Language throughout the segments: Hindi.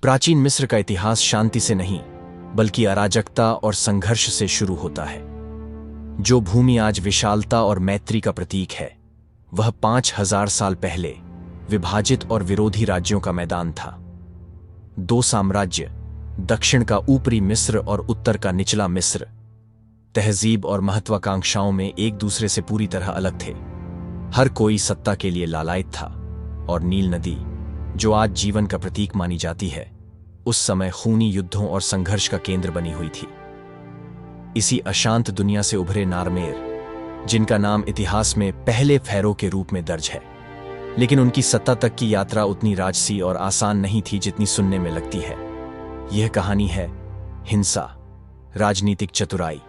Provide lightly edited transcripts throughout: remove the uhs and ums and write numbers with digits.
प्राचीन मिस्र का इतिहास शांति से नहीं बल्कि अराजकता और संघर्ष से शुरू होता है। जो भूमि आज विशालता और मैत्री का प्रतीक है, वह 5000 साल पहले विभाजित और विरोधी राज्यों का मैदान था। दो साम्राज्य, दक्षिण का ऊपरी मिस्र और उत्तर का निचला मिस्र, तहजीब और महत्वाकांक्षाओं में एक दूसरे से पूरी तरह अलग थे। हर कोई सत्ता के लिए लालायित था और नील नदी, जो आज जीवन का प्रतीक मानी जाती है, उस समय खूनी युद्धों और संघर्ष का केंद्र बनी हुई थी। इसी अशांत दुनिया से उभरे नारमेर, जिनका नाम इतिहास में पहले फैरो के रूप में दर्ज है, लेकिन उनकी सत्ता तक की यात्रा उतनी राजसी और आसान नहीं थी जितनी सुनने में लगती है। यह कहानी है हिंसा, राजनीतिक चतुराई,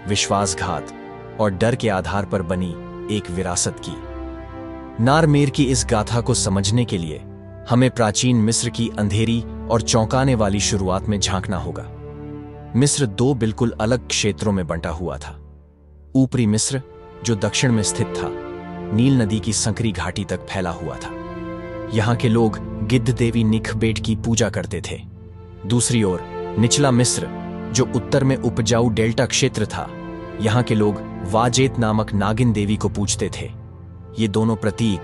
विश्वासघात और डर के आधार पर बनी एक विरासत की। नारमेर की इस गाथा को समझने के लिए हमें प्राचीन मिस्र की अंधेरी और चौंकाने वाली शुरुआत में झांकना होगा। मिस्र दो बिल्कुल अलग क्षेत्रों में बंटा हुआ था। ऊपरी मिस्र, जो दक्षिण में स्थित था, नील नदी की संकरी घाटी तक फैला हुआ था। यहां के लोग गिद्ध देवी निखबेट की पूजा करते थे। दूसरी ओर निचला मिस्र, जो उत्तर में उपजाऊ डेल्टा क्षेत्र था, यहां के लोग वाजेत नामक नागिन देवी को पूजते थे। ये दोनों प्रतीक,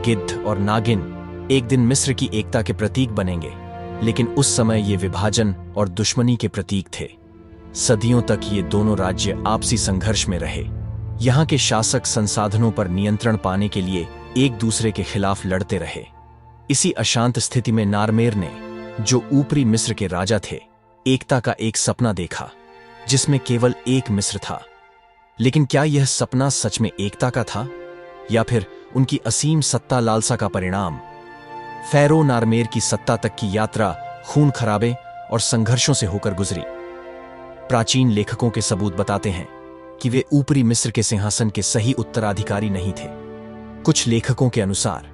गिद्ध और नागिन, एक दिन मिस्र की एकता के प्रतीक बनेंगे, लेकिन उस समय ये विभाजन और दुश्मनी के प्रतीक थे। सदियों तक ये दोनों राज्य आपसी संघर्ष में रहे। यहाँ के शासक संसाधनों पर नियंत्रण पाने के लिए एक दूसरे के खिलाफ लड़ते रहे। इसी अशांत स्थिति में नारमेर ने, जो ऊपरी मिस्र के राजा थे, एकता का एक सपना देखा, जिसमें केवल एक मिस्र था। लेकिन क्या यह सपना सच में एकता का था, या फिर उनकी असीम सत्ता लालसा का परिणाम? फैरो नारमेर की सत्ता तक की यात्रा खून खराबे और संघर्षों से होकर गुजरी। प्राचीन लेखकों के सबूत बताते हैं कि वे ऊपरी मिस्र के सिंहासन के सही उत्तराधिकारी नहीं थे। कुछ लेखकों के अनुसार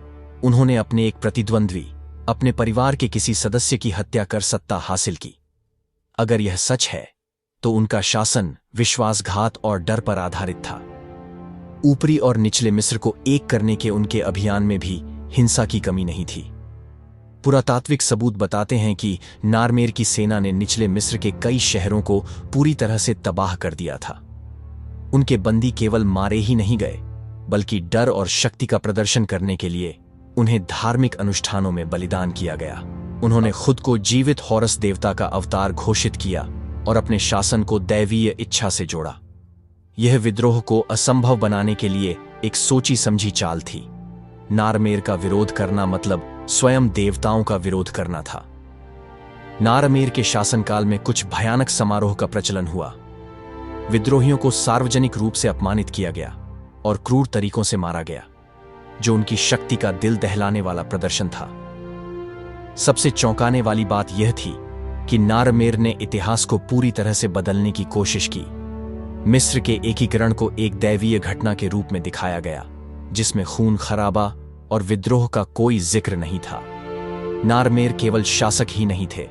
उन्होंने अपने एक प्रतिद्वंद्वी, अपने परिवार के किसी सदस्य की हत्या कर सत्ता हासिल की। अगर यह सच है, तो उनका शासन विश्वासघात और डर पर आधारित था। ऊपरी और निचले मिस्र को एक करने के उनके अभियान में भी हिंसा की कमी नहीं थी। पुरातात्विक सबूत बताते हैं कि नारमेर की सेना ने निचले मिस्र के कई शहरों को पूरी तरह से तबाह कर दिया था। उनके बंदी केवल मारे ही नहीं गए, बल्कि डर और शक्ति का प्रदर्शन करने के लिए उन्हें धार्मिक अनुष्ठानों में बलिदान किया गया। उन्होंने खुद को जीवित हॉरस देवता का अवतार घोषित किया और अपने शासन को दैवीय इच्छा से जोड़ा। यह विद्रोह को असंभव बनाने के लिए एक सोची समझी चाल थी। नारमेर का विरोध करना मतलब स्वयं देवताओं का विरोध करना था। नारमेर के शासनकाल में कुछ भयानक समारोह का प्रचलन हुआ। विद्रोहियों को सार्वजनिक रूप से अपमानित किया गया और क्रूर तरीकों से मारा गया, जो उनकी शक्ति का दिल दहलाने वाला प्रदर्शन था। सबसे चौंकाने वाली बात यह थी कि नारमेर ने इतिहास को पूरी तरह से बदलने की कोशिश की। मिस्र के एकीकरण को एक दैवीय घटना के रूप में दिखाया गया, जिसमें खून खराबा और विद्रोह का कोई जिक्र नहीं था। नारमेर केवल शासक ही नहीं थे,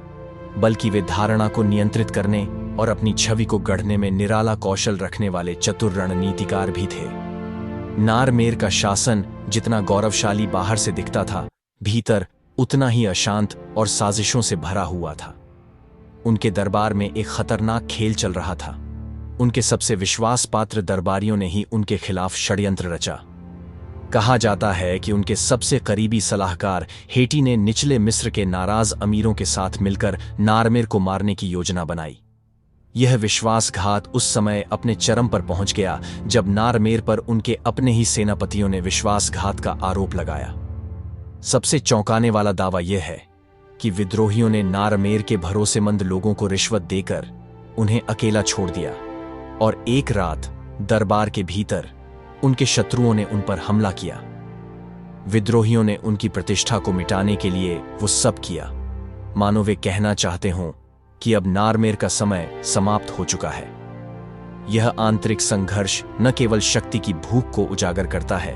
बल्कि वे धारणा को नियंत्रित करने और अपनी छवि को गढ़ने में निराला कौशल रखने वाले चतुर रणनीतिकार भी थे। नारमेर का शासन जितना गौरवशाली बाहर से दिखता था, भीतर उतना ही अशांत और साजिशों से भरा हुआ था। उनके दरबार में एक खतरनाक खेल चल रहा था। उनके सबसे विश्वास पात्र दरबारियों ने ही उनके खिलाफ षड्यंत्र रचा। कहा जाता है कि उनके सबसे करीबी सलाहकार हेटी ने निचले मिस्र के नाराज अमीरों के साथ मिलकर नारमेर को मारने की योजना बनाई। यह विश्वासघात उस समय अपने चरम पर पहुंच गया जब नारमेर पर उनके अपने ही सेनापतियों ने विश्वासघात का आरोप लगाया। सबसे चौंकाने वाला दावा यह है कि विद्रोहियों ने नारमेर के भरोसेमंद लोगों को रिश्वत देकर उन्हें अकेला छोड़ दिया, और एक रात दरबार के भीतर उनके शत्रुओं ने उन पर हमला किया। विद्रोहियों ने उनकी प्रतिष्ठा को मिटाने के लिए वो सब किया, मानो वे कहना चाहते हों कि अब नारमेर का समय समाप्त हो चुका है। यह आंतरिक संघर्ष न केवल शक्ति की भूख को उजागर करता है,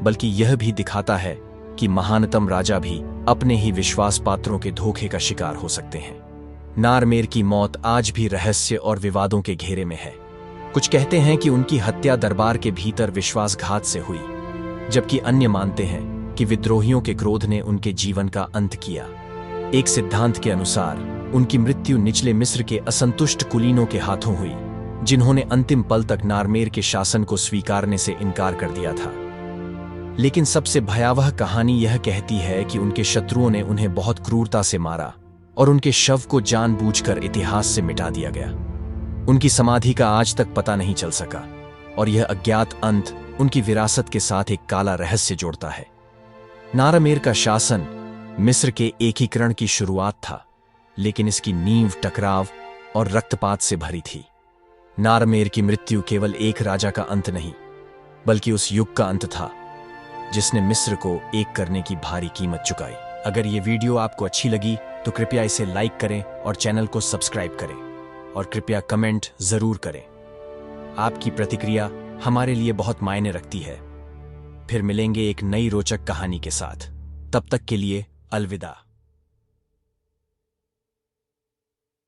बल्कि यह भी दिखाता है कि महानतम राजा भी अपने ही विश्वास पात्रों के धोखे का शिकार हो सकते हैं। नारमेर की मौत आज भी रहस्य और विवादों के घेरे में है। कुछ कहते हैं कि उनकी हत्या दरबार के भीतर विश्वासघात से हुई, जबकि अन्य मानते हैं कि विद्रोहियों के क्रोध ने उनके जीवन का अंत किया। एक सिद्धांत के अनुसार उनकी मृत्यु निचले मिस्र के असंतुष्ट कुलीनों के हाथों हुई, जिन्होंने अंतिम पल तक नारमेर के शासन को स्वीकारने से इनकार कर दिया था। लेकिन सबसे भयावह कहानी यह कहती है कि उनके शत्रुओं ने उन्हें बहुत क्रूरता से मारा और उनके शव को जानबूझकर इतिहास से मिटा दिया गया। उनकी समाधि का आज तक पता नहीं चल सका और यह अज्ञात अंत उनकी विरासत के साथ एक काला रहस्य जोड़ता है। नारमेर का शासन मिस्र के एकीकरण की शुरुआत था, लेकिन इसकी नींव टकराव और रक्तपात से भरी थी। नारमेर की मृत्यु केवल एक राजा का अंत नहीं, बल्कि उस युग का अंत था जिसने मिस्र को एक करने की भारी कीमत चुकाई। अगर ये वीडियो आपको अच्छी लगी तो कृपया इसे लाइक करें और चैनल को सब्सक्राइब करें, और कृपया कमेंट जरूर करें। आपकी प्रतिक्रिया हमारे लिए बहुत मायने रखती है। फिर मिलेंगे एक नई रोचक कहानी के साथ। तब तक के लिए अलविदा।